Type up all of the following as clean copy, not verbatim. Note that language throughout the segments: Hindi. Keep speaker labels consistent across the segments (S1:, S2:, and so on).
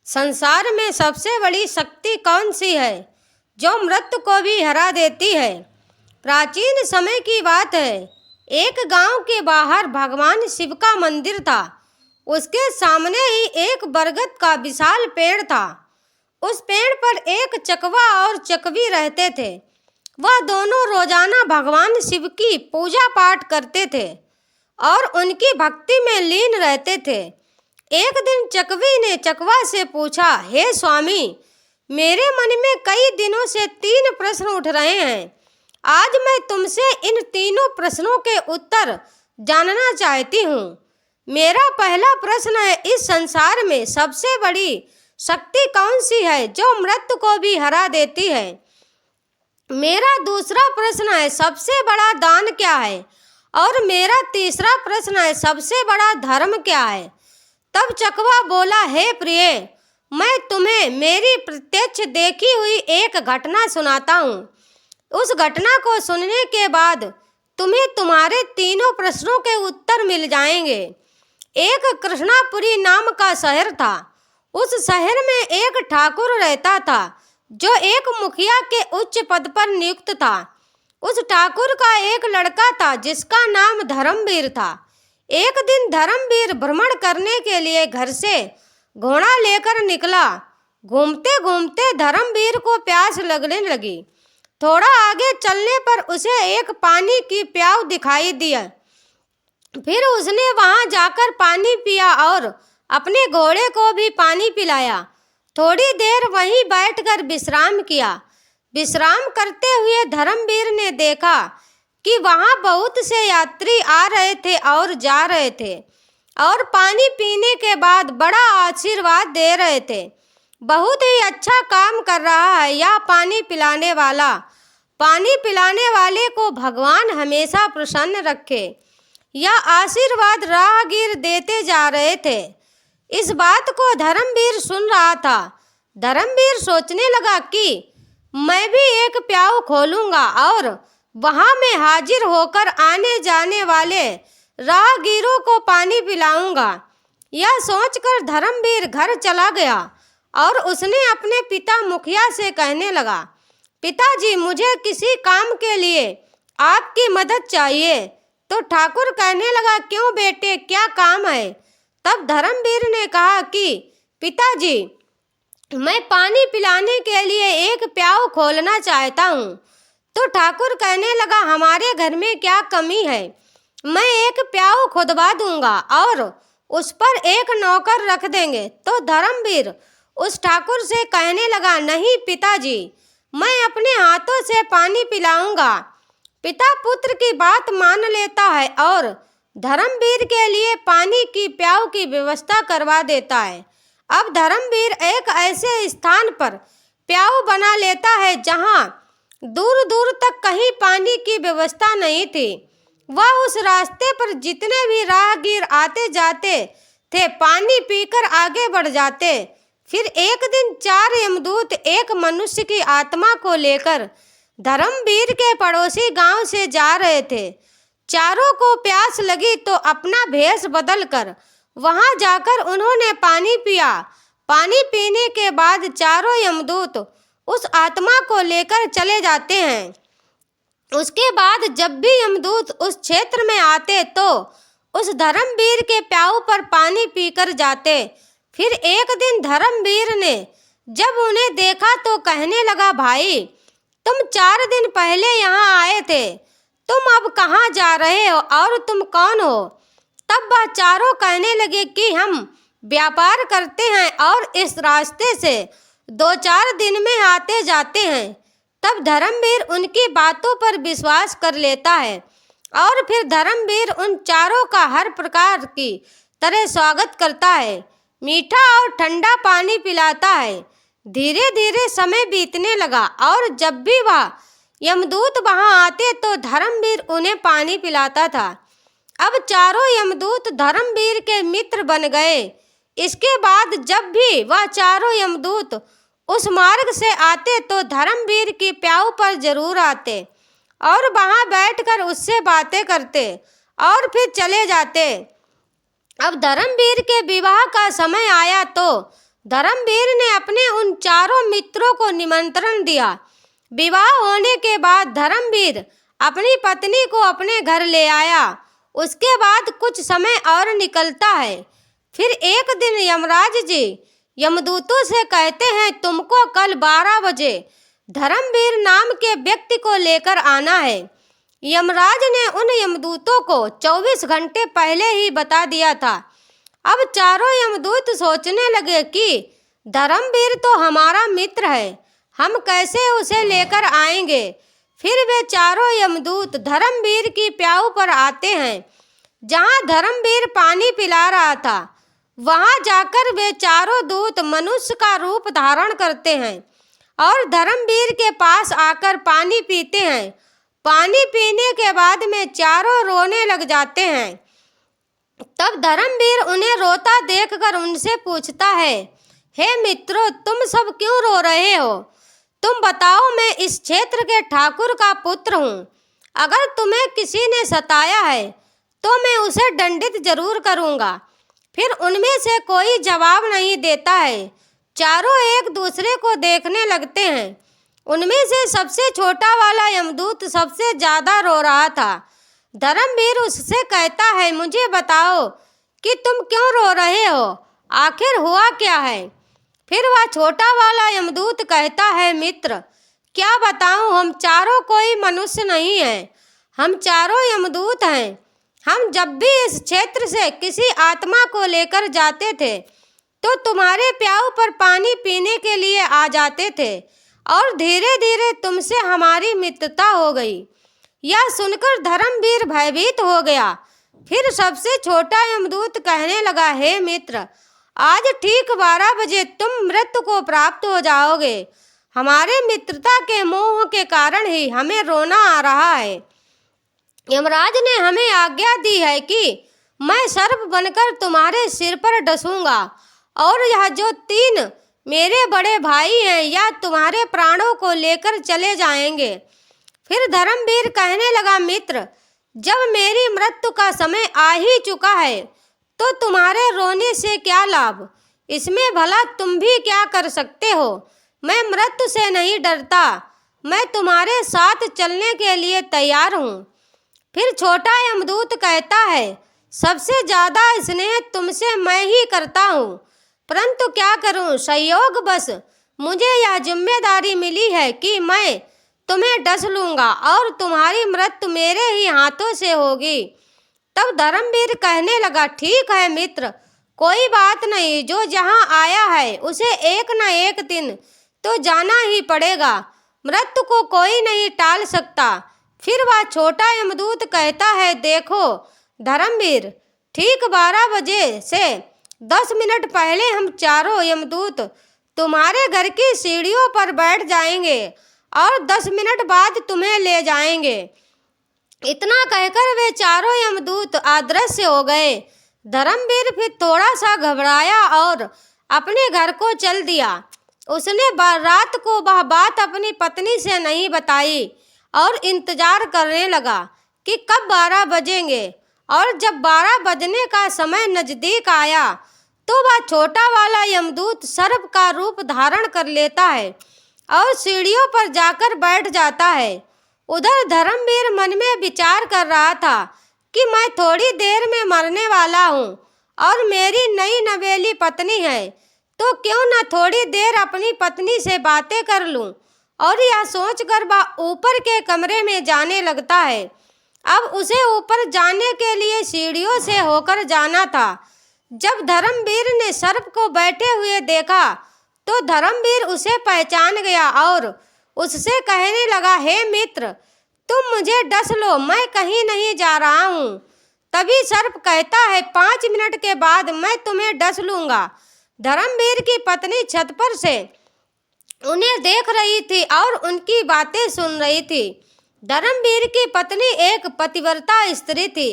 S1: संसार में सबसे बड़ी शक्ति कौन सी है जो मृत्यु को भी हरा देती है। प्राचीन समय की बात है। एक गांव के बाहर भगवान शिव का मंदिर था। उसके सामने ही एक बरगद का विशाल पेड़ था। उस पेड़ पर एक चकवा और चकवी रहते थे। वह दोनों रोजाना भगवान शिव की पूजा पाठ करते थे और उनकी भक्ति में लीन रहते थे। एक दिन चकवी ने चकवा से पूछा, हे स्वामी, मेरे मन में कई दिनों से 3 प्रश्न उठ रहे हैं। आज मैं तुमसे इन तीनों प्रश्नों के उत्तर जानना चाहती हूँ। मेरा पहला प्रश्न है, इस संसार में सबसे बड़ी शक्ति कौन सी है जो मृत्यु को भी हरा देती है। मेरा दूसरा प्रश्न है, सबसे बड़ा दान क्या है। और मेरा तीसरा प्रश्न है, सबसे बड़ा धर्म क्या है। तब चकवा बोला, हे प्रिय, मैं तुम्हें मेरी प्रत्यक्ष देखी हुई एक घटना सुनाता हूँ। उस घटना को सुनने के बाद तुम्हें तुम्हारे तीनों प्रश्नों के उत्तर मिल जाएंगे। एक कृष्णापुरी नाम का शहर था। उस शहर में एक ठाकुर रहता था जो एक मुखिया के उच्च पद पर नियुक्त था। उस ठाकुर का एक लड़का था जिसका नाम धर्मवीर था। एक दिन धर्मवीर भ्रमण करने के लिए घर से घोड़ा लेकर निकला। घूमते घूमते धर्मवीर को प्यास लगने लगी। थोड़ा आगे चलने पर उसे एक पानी की प्याऊ दिखाई दिया। फिर उसने वहां जाकर पानी पिया और अपने घोड़े को भी पानी पिलाया। थोड़ी देर वहीं बैठकर विश्राम किया। विश्राम करते हुए धर्मवीर ने देखा कि वहां बहुत से यात्री आ रहे थे और जा रहे थे और पानी पीने के बाद बड़ा आशीर्वाद दे रहे थे। बहुत ही अच्छा काम कर रहा है यह पानी पिलाने वाला। पानी पिलाने वाले को भगवान हमेशा प्रसन्न रखे, यह आशीर्वाद राहगीर देते जा रहे थे। इस बात को धर्मवीर सुन रहा था। धर्मवीर सोचने लगा कि मैं भी एक प्याऊ खोलूंगा और वहां मैं हाजिर होकर आने जाने वाले राहगीरों को पानी पिलाऊंगा। यह सोचकर धर्मवीर घर चला गया और उसने अपने पिता मुखिया से कहने लगा, पिताजी, मुझे किसी काम के लिए आपकी मदद चाहिए। तो ठाकुर कहने लगा, क्यों बेटे, क्या काम है। तब धर्मवीर ने कहा कि पिताजी, मैं पानी पिलाने के लिए एक प्याऊ खोलना चाहता हूँ। तो ठाकुर कहने लगा, हमारे घर में क्या कमी है, मैं एक प्याऊ खुदवा दूंगा और उस पर एक नौकर रख देंगे। तो धर्मवीर उस ठाकुर से कहने लगा, नहीं पिताजी, मैं अपने हाथों से पानी पिलाऊंगा। पिता पुत्र की बात मान लेता है और धर्मवीर के लिए पानी की प्याऊ की व्यवस्था करवा देता है। अब धर्मवीर एक ऐसे स्थान पर प्याऊ बना लेता है जहां दूर दूर तक कहीं पानी की व्यवस्था नहीं थी। वह उस रास्ते पर जितने भी राहगीर आते जाते थे पानी पीकर आगे बढ़ जाते। फिर एक दिन 4 यमदूत एक मनुष्य की आत्मा को लेकर धर्मवीर के पड़ोसी गांव से जा रहे थे। चारों को प्यास लगी तो अपना भेष बदलकर वहां जाकर उन्होंने पानी पिया। पानी पीने के बाद चारों यमदूत उस आत्मा को लेकर चले जाते हैं। उसके बाद जब भी यमदूत उस क्षेत्र में आते तो उस धर्मवीर के प्याऊ पर पानी पीकर जाते। फिर एक दिन धर्मवीर ने जब उन्हें देखा तो कहने लगा, भाई, तुम 4 दिन पहले यहाँ आए थे, तुम अब कहाँ जा रहे हो और तुम कौन हो। तब वह चारों कहने लगे कि हम व्यापार करते हैं और इस रास्ते से 2-4 दिन में आते जाते हैं। तब धर्मवीर उनकी बातों पर विश्वास कर लेता है और फिर धर्मवीर उन चारों का हर प्रकार की तरह स्वागत करता है, मीठा और ठंडा पानी पिलाता है। धीरे धीरे समय बीतने लगा और जब भी वह यमदूत वहां आते तो धर्मवीर उन्हें पानी पिलाता था। अब चारों यमदूत धर्मवीर के मित्र बन गए। इसके बाद जब भी वह चारों यमदूत उस मार्ग से आते तो धर्मवीर की प्याऊ पर जरूर आते और वहां बैठकर उससे बातें करते और फिर चले जाते। अब धर्मवीर के विवाह का समय आया तो धर्मवीर ने अपने उन चारों मित्रों को निमंत्रण दिया। विवाह होने के बाद धर्मवीर अपनी पत्नी को अपने घर ले आया। उसके बाद कुछ समय और निकलता है। फिर एक दिन यमराज जी यमदूतों से कहते हैं, तुमको कल 12 बजे धर्मवीर नाम के व्यक्ति को लेकर आना है। यमराज ने उन यमदूतों को 24 घंटे पहले ही बता दिया था। अब चारों यमदूत सोचने लगे कि धर्मवीर तो हमारा मित्र है, हम कैसे उसे लेकर आएंगे। फिर वे चारों यमदूत धर्मवीर की प्याऊ पर आते हैं। जहाँ धर्मवीर पानी पिला रहा था, वहाँ जाकर वे चारों दूत मनुष्य का रूप धारण करते हैं और धर्मवीर के पास आकर पानी पीते हैं। पानी पीने के बाद में चारों रोने लग जाते हैं। तब धर्मवीर उन्हें रोता देखकर उनसे पूछता है, हे मित्रों, तुम सब क्यों रो रहे हो? तुम बताओ, मैं इस क्षेत्र के ठाकुर का पुत्र हूँ। अगर तुम्हें किसी ने सताया है तो मैं उसे दंडित जरूर करूँगा। फिर उनमें से कोई जवाब नहीं देता है। चारों एक दूसरे को देखने लगते हैं। उनमें से सबसे छोटा वाला यमदूत सबसे ज़्यादा रो रहा था। धर्मवीर उससे कहता है, मुझे बताओ कि तुम क्यों रो रहे हो, आखिर हुआ क्या है? फिर वह छोटा वाला यमदूत कहता है, मित्र, क्या बताऊं, हम चारों कोई मनुष्य नहीं हैं, हम चारों यमदूत हैं। हम जब भी इस क्षेत्र से किसी आत्मा को लेकर जाते थे तो तुम्हारे प्याऊ पर पानी पीने के लिए आ जाते थे और धीरे धीरे तुमसे हमारी मित्रता हो गई। यह सुनकर धर्मवीर भयभीत हो गया। फिर सबसे छोटा यमदूत कहने लगा, हे मित्र, आज ठीक 12 बजे तुम मृत्यु को प्राप्त हो जाओगे। हमारे मित्रता के मोह के कारण ही हमें रोना आ रहा है। यमराज ने हमें आज्ञा दी है कि मैं सर्प बनकर तुम्हारे सिर पर डसूंगा और यह जो 3 मेरे बड़े भाई हैं, यह तुम्हारे प्राणों को लेकर चले जाएंगे। फिर धर्मवीर कहने लगा, मित्र, जब मेरी मृत्यु का समय आ ही चुका है तो तुम्हारे रोने से क्या लाभ? इसमें भला तुम भी क्या कर सकते हो? मैं मृत्यु से नहीं डरता, मैं तुम्हारे साथ चलने के लिए तैयार हूँ। फिर छोटा यमदूत कहता है, सबसे ज़्यादा स्नेह तुमसे मैं ही करता हूँ, परंतु क्या करूँ, संयोग बस मुझे यह जिम्मेदारी मिली है कि मैं तुम्हें डस लूँगा और तुम्हारी मृत्यु मेरे ही हाथों से होगी। तब धर्मवीर कहने लगा, ठीक है मित्र, कोई बात नहीं, जो जहाँ आया है उसे एक न एक दिन तो जाना ही पड़ेगा, मृत्यु को कोई नहीं टाल सकता। फिर वह छोटा यमदूत कहता है, देखो धर्मवीर, ठीक 12 बजे से 10 मिनट पहले हम चारों यमदूत तुम्हारे घर की सीढ़ियों पर बैठ जाएंगे और 10 मिनट बाद तुम्हें ले जाएंगे। इतना कहकर वे चारों यमदूत अदृश्य हो गए। धर्मवीर फिर थोड़ा सा घबराया और अपने घर को चल दिया। उसने रात को वह बात अपनी पत्नी से नहीं बताई और इंतजार करने लगा कि कब 12 बजेंगे। और जब 12 बजने का समय नज़दीक आया तो वह छोटा वाला यमदूत सर्प का रूप धारण कर लेता है और सीढ़ियों पर जाकर बैठ जाता है। उधर धर्मवीर मन में विचार कर रहा था कि मैं थोड़ी देर में मरने वाला हूँ और मेरी नई नवेली पत्नी है, तो क्यों न थोड़ी देर अपनी पत्नी से बातें कर लूँ। और यह सोचकर वह ऊपर के कमरे में जाने लगता है। अब उसे ऊपर जाने के लिए सीढ़ियों से होकर जाना था। जब धर्मवीर ने सर्प को बैठे हुए देखा तो धर्मवीर उसे पहचान गया और उससे कहने लगा, हे मित्र, तुम मुझे डस लो, मैं कहीं नहीं जा रहा हूँ। तभी सर्प कहता है, 5 मिनट के बाद मैं तुम्हें डस लूँगा। धर्मवीर की पत्नी छत पर से उन्हें देख रही थी और उनकी बातें सुन रही थी। धर्मवीर की पत्नी एक पतिव्रता स्त्री थी।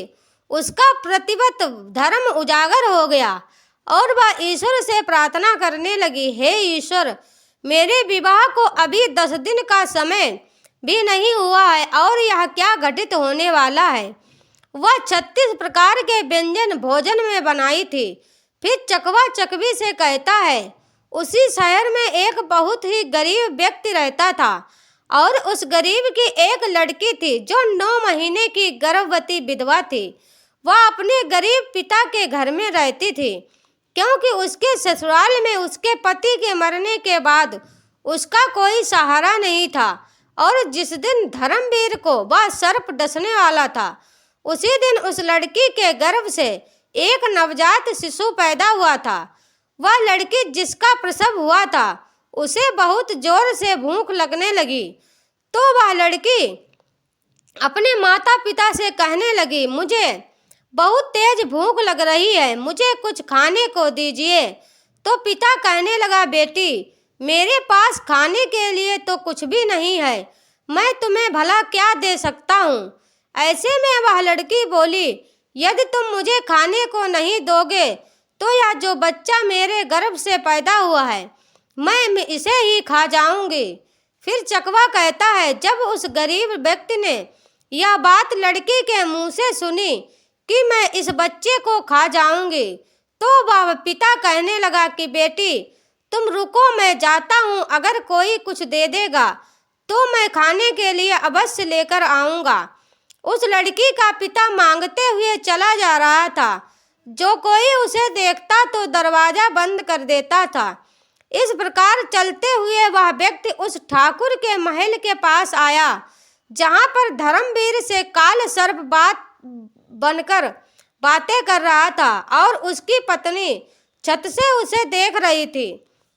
S1: उसका प्रतिव्रत धर्म उजागर हो गया और वह ईश्वर से प्रार्थना करने लगी, हे ईश्वर, मेरे विवाह को अभी 10 दिन का समय भी नहीं हुआ है और यह क्या घटित होने वाला है। वह 36 प्रकार के व्यंजन भोजन में बनाई थी। फिर चकवा चकवी से कहता है, उसी शहर में एक बहुत ही गरीब व्यक्ति रहता था और उस गरीब की एक लड़की थी जो 9 महीने की गर्भवती विधवा थी। वह अपने गरीब पिता के घर में रहती थी क्योंकि उसके ससुराल में उसके पति के मरने के बाद उसका कोई सहारा नहीं था। और जिस दिन धर्मवीर को वह सर्प डसने वाला था उसी दिन उस लड़की के गर्भ से एक नवजात शिशु पैदा हुआ था। वह लड़की जिसका प्रसव हुआ था उसे बहुत जोर से भूख लगने लगी, तो वह लड़की अपने माता पिता से कहने लगी, मुझे बहुत तेज भूख लग रही है, मुझे कुछ खाने को दीजिए। तो पिता कहने लगा, बेटी मेरे पास खाने के लिए तो कुछ भी नहीं है, मैं तुम्हें भला क्या दे सकता हूँ। ऐसे में वह लड़की बोली, यदि तुम मुझे खाने को नहीं दोगे तो यह जो बच्चा मेरे गर्भ से पैदा हुआ है मैं इसे ही खा जाऊंगी। फिर चकवा कहता है, जब उस गरीब व्यक्ति ने यह बात लड़की के मुंह से सुनी कि मैं इस बच्चे को खा जाऊंगी, तो वह पिता कहने लगा कि बेटी तुम रुको, मैं जाता हूँ, अगर कोई कुछ दे देगा तो मैं खाने के लिए अवश्य लेकर आऊँगा। उस लड़की का पिता मांगते हुए चला जा रहा था। जो कोई उसे देखता तो दरवाज़ा बंद कर देता था। इस प्रकार चलते हुए वह व्यक्ति उस ठाकुर के महल के पास आया जहाँ पर धर्मवीर से काल सर्प बनकर बातें कर रहा था और उसकी पत्नी छत से उसे देख रही थी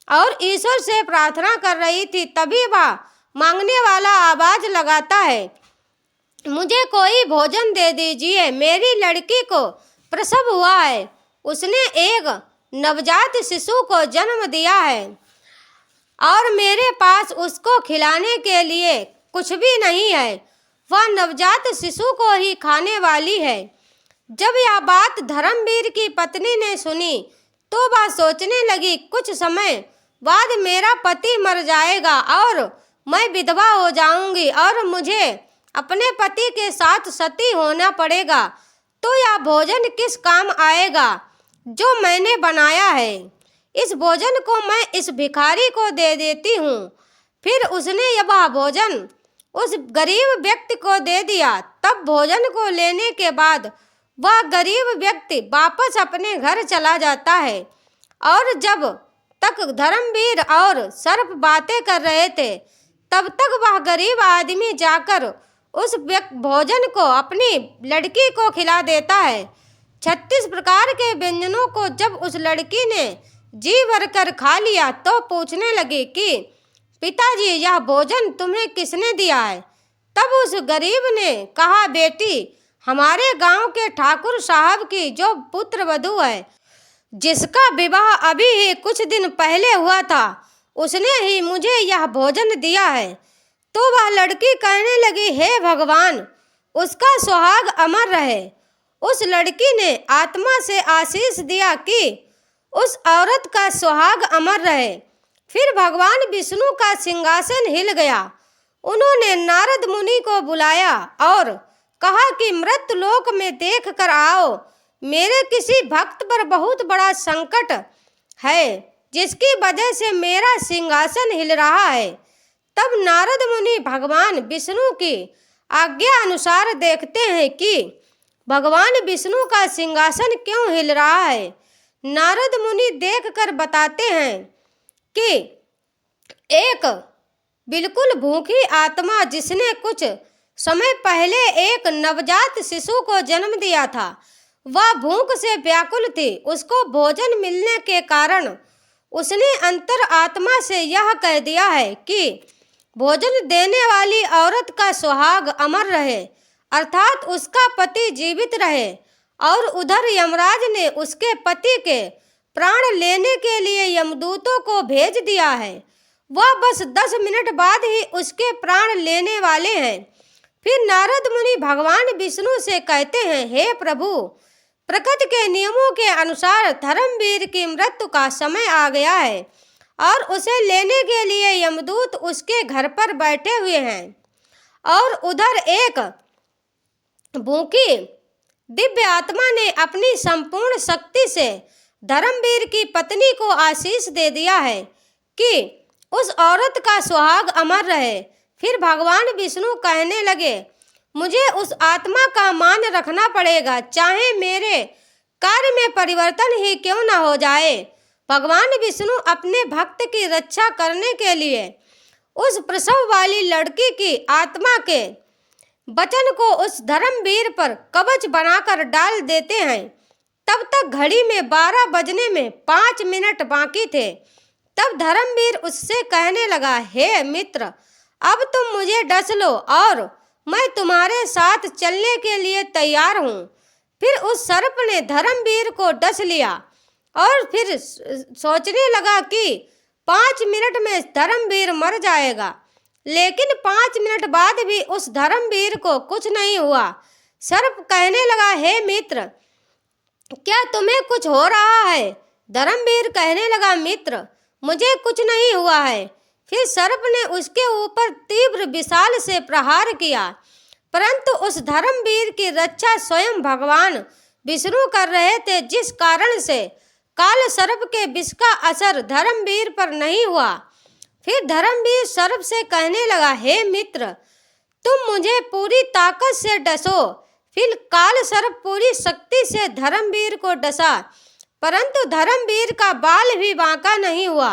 S1: और ईश्वर से प्रार्थना कर रही थी। तभी वह मांगने वाला आवाज लगाता है, मुझे कोई भोजन दे दीजिए, मेरी लड़की को प्रसव हुआ है, उसने एक नवजात शिशु को जन्म दिया है और मेरे पास उसको खिलाने के लिए कुछ भी नहीं है, वह नवजात शिशु को ही खाने वाली है। जब यह बात धर्मवीर की पत्नी ने सुनी तो वह सोचने लगी, कुछ समय बाद मेरा पति मर जाएगा और मैं विधवा हो जाऊंगी और मुझे अपने पति के साथ सती होना पड़ेगा, तो यह भोजन किस काम आएगा जो मैंने बनाया है। इस भोजन को मैं इस भिखारी को दे देती हूँ। फिर उसने वह भोजन उस गरीब व्यक्ति को दे दिया। तब भोजन को लेने के बाद वह गरीब व्यक्ति वापस अपने घर चला जाता है और जब तक धर्मवीर और सर्प बातें कर रहे थे तब तक वह गरीब आदमी जाकर उस भोजन को अपनी लड़की को खिला देता है। 36 प्रकार के व्यंजनों को जब उस लड़की ने जी भरकर खा लिया तो पूछने लगी कि पिताजी यह भोजन तुम्हें किसने दिया है। तब उस गरीब ने कहा, बेटी हमारे गांव के ठाकुर साहब की जो पुत्र वधू है जिसका विवाह अभी ही कुछ दिन पहले हुआ था उसने ही मुझे यह भोजन दिया है। तो वह लड़की कहने लगी, हे भगवान उसका सुहाग अमर रहे। उस लड़की ने आत्मा से आशीष दिया कि उस औरत का सुहाग अमर रहे। फिर भगवान विष्णु का सिंहासन हिल गया। उन्होंने नारद मुनि को बुलाया और कहा कि मृत्युलोक में देख कर आओ, मेरे किसी भक्त पर बहुत बड़ा संकट है जिसकी वजह से मेरा सिंहासन हिल रहा है। तब नारद मुनि भगवान विष्णु की आज्ञा अनुसार देखते हैं कि भगवान विष्णु का सिंहासन क्यों हिल रहा है। नारद मुनि देखकर बताते हैं कि एक बिल्कुल भूखी आत्मा जिसने कुछ समय पहले एक नवजात शिशु को जन्म दिया था, वह भूख से व्याकुल थी। उसको भोजन मिलने के कारण उसने अंतर आत्मा से यह कह दिया है कि भोजन देने वाली औरत का सुहाग अमर रहे, अर्थात उसका पति जीवित रहे। और उधर यमराज ने उसके पति के प्राण लेने के लिए यमदूतों को भेज दिया है। वह बस 10 मिनट बाद ही उसके प्राण लेने वाले हैं। फिर नारद मुनि भगवान विष्णु से कहते हैं, हे प्रभु, प्रकृति के नियमों के अनुसार धर्मवीर की मृत्यु का समय आ गया है और उसे लेने के लिए यमदूत उसके घर पर बैठे हुए हैं। और उधर एक भूखी दिव्य आत्मा ने अपनी संपूर्ण शक्ति से धर्मवीर की पत्नी को आशीष दे दिया है कि उस औरत का सुहाग अमर रहे। फिर भगवान विष्णु कहने लगे, मुझे उस आत्मा का मान रखना पड़ेगा, चाहे मेरे कार्य में परिवर्तन ही क्यों न हो जाए। भगवान विष्णु अपने भक्त की रक्षा करने के लिए उस प्रसव वाली लड़की की आत्मा के वचन को उस धर्मवीर पर कवच बनाकर डाल देते हैं। तब तक घड़ी में 12 बजने में 5 मिनट बाकी थे। तब धर्मवीर उससे कहने लगा, हे मित्र, अब तुम मुझे डस लो और मैं तुम्हारे साथ चलने के लिए तैयार हूँ। फिर उस सर्प ने धर्मवीर को डस लिया और फिर सोचने लगा कि 5 मिनट में धर्मवीर मर जाएगा। लेकिन 5 मिनट बाद भी उस धर्मवीर को कुछ नहीं हुआ। सर्प कहने लगा, हे मित्र, क्या तुम्हें कुछ हो रहा है? धर्मवीर कहने लगा, मित्र, मुझे कुछ नहीं हुआ है। फिर सर्प ने उसके ऊपर तीव्र विशाल से प्रहार किया, परंतु उस धर्मवीर की रक्षा स्वयं भगवान विष्णु कर रहे थे, जिस कारण से काल सर्प के विष का असर धर्मवीर पर नहीं हुआ। फिर धर्मवीर सर्प से कहने लगा, हे मित्र, तुम मुझे पूरी ताकत से डसो। फिर काल सर्प पूरी शक्ति से धर्मवीर को डसा, परंतु धर्मवीर का बाल भी बांका नहीं हुआ।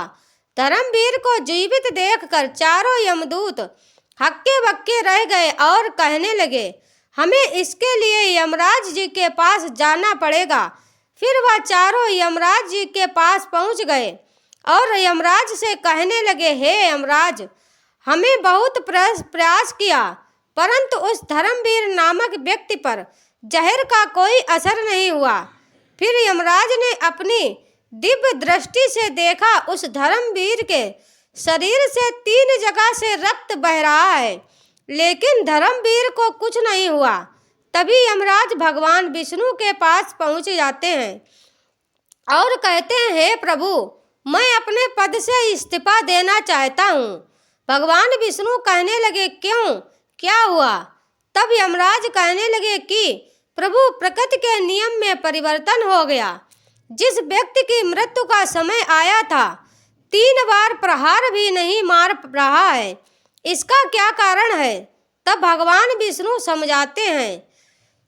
S1: धर्मवीर को जीवित देखकर चारों यमदूत हक्के बक्के रह गए और कहने लगे, हमें इसके लिए यमराज जी के पास जाना पड़ेगा। फिर वह चारों यमराज जी के पास पहुंच गए और यमराज से कहने लगे, हे यमराज, हमें बहुत प्रयास किया, परंतु उस धर्मवीर नामक व्यक्ति पर जहर का कोई असर नहीं हुआ। फिर यमराज ने अपनी दिव्य दृष्टि से देखा, उस धर्मवीर के शरीर से 3 जगह से रक्त बह रहा है, लेकिन धर्मवीर को कुछ नहीं हुआ। तभी यमराज भगवान विष्णु के पास पहुंच जाते हैं और कहते हैं, हे प्रभु, मैं अपने पद से इस्तीफा देना चाहता हूँ। भगवान विष्णु कहने लगे, क्यों, क्या हुआ? तब यमराज कहने लगे कि प्रभु, प्रकृति के नियम में परिवर्तन हो गया। जिस व्यक्ति की मृत्यु का समय आया था, 3 बार प्रहार भी नहीं मार रहा है, इसका क्या कारण है? तब भगवान विष्णु समझाते हैं,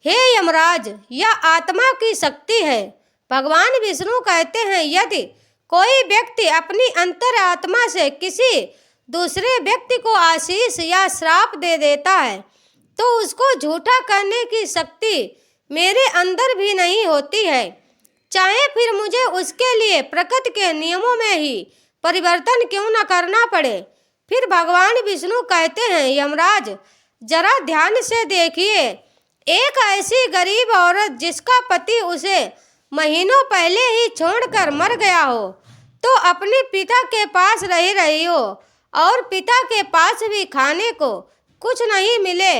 S1: हे यमराज, यह आत्मा की शक्ति है। भगवान विष्णु कहते हैं, यदि कोई व्यक्ति अपनी अंतर आत्मा से किसी दूसरे व्यक्ति को आशीष या श्राप दे देता है, तो उसको झूठा करने की शक्ति मेरे अंदर भी नहीं होती है, चाहे फिर मुझे उसके लिए प्रकृति के नियमों में ही परिवर्तन क्यों न करना पड़े। फिर भगवान विष्णु कहते हैं, यमराज, जरा ध्यान से देखिए, एक ऐसी गरीब औरत जिसका पति उसे महीनों पहले ही छोड़कर मर गया हो, तो अपने पिता के पास रह रही हो और पिता के पास भी खाने को कुछ नहीं मिले,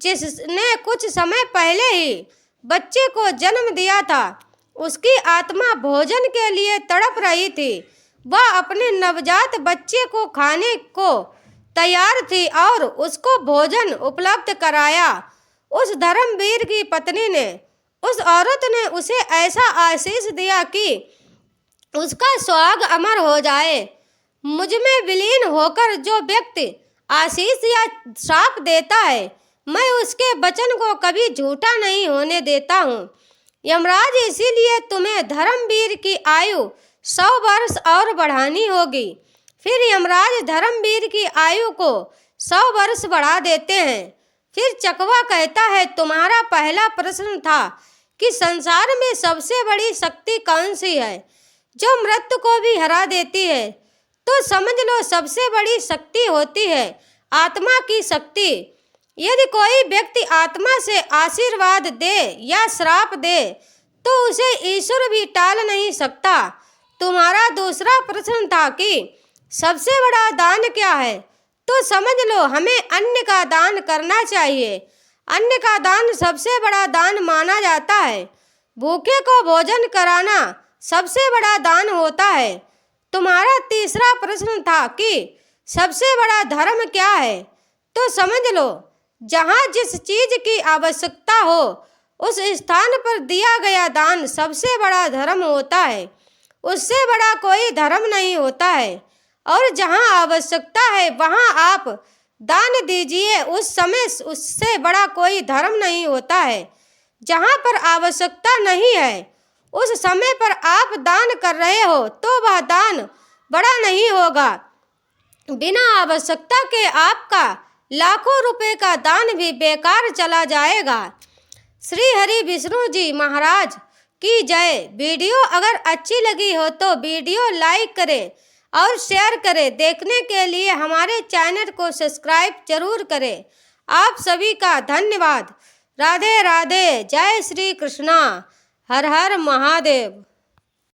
S1: जिसने कुछ समय पहले ही बच्चे को जन्म दिया था, उसकी आत्मा भोजन के लिए तड़प रही थी। वह अपने नवजात बच्चे को खाने को तैयार थी और उसको भोजन उपलब्ध कराया। उस धर्मवीर की पत्नी ने, उस औरत ने उसे ऐसा आशीष दिया कि उसका सुहाग अमर हो जाए। मुझ में विलीन होकर जो व्यक्ति आशीष या श्राप देता है, मैं उसके वचन को कभी झूठा नहीं होने देता हूँ। यमराज, इसीलिए तुम्हें धर्मवीर की आयु 100 वर्ष और बढ़ानी होगी। फिर यमराज धर्मवीर की आयु को 100 वर्ष बढ़ा देते हैं। फिर चकवा कहता है, तुम्हारा पहला प्रश्न था कि संसार में सबसे बड़ी शक्ति कौन सी है जो मृत्यु को भी हरा देती है? तो समझ लो, सबसे बड़ी शक्ति होती है आत्मा की शक्ति। यदि कोई व्यक्ति आत्मा से आशीर्वाद दे या श्राप दे, तो उसे ईश्वर भी टाल नहीं सकता। तुम्हारा दूसरा प्रश्न था कि सबसे बड़ा दान क्या है? तो समझ लो, हमें अन्न का दान करना चाहिए। अन्न का दान सबसे बड़ा दान माना जाता है। भूखे को भोजन कराना सबसे बड़ा दान होता है। तुम्हारा तीसरा प्रश्न था कि सबसे बड़ा धर्म क्या है? तो समझ लो, जहाँ जिस चीज की आवश्यकता हो उस स्थान पर दिया गया दान सबसे बड़ा धर्म होता है। उससे बड़ा कोई धर्म नहीं होता है। और जहाँ आवश्यकता है वहाँ आप दान दीजिए। उस समय उससे बड़ा कोई धर्म नहीं होता है। जहाँ पर आवश्यकता नहीं है उस समय पर आप दान कर रहे हो तो वह दान बड़ा नहीं होगा। बिना आवश्यकता के आपका लाखों रुपए का दान भी बेकार चला जाएगा। श्री हरि विष्णु जी महाराज की जय। वीडियो अगर अच्छी लगी हो तो वीडियो लाइक करें और शेयर करें। देखने के लिए हमारे चैनल को सब्सक्राइब जरूर करें। आप सभी का धन्यवाद। राधे राधे। जय श्री कृष्णा। हर हर महादेव।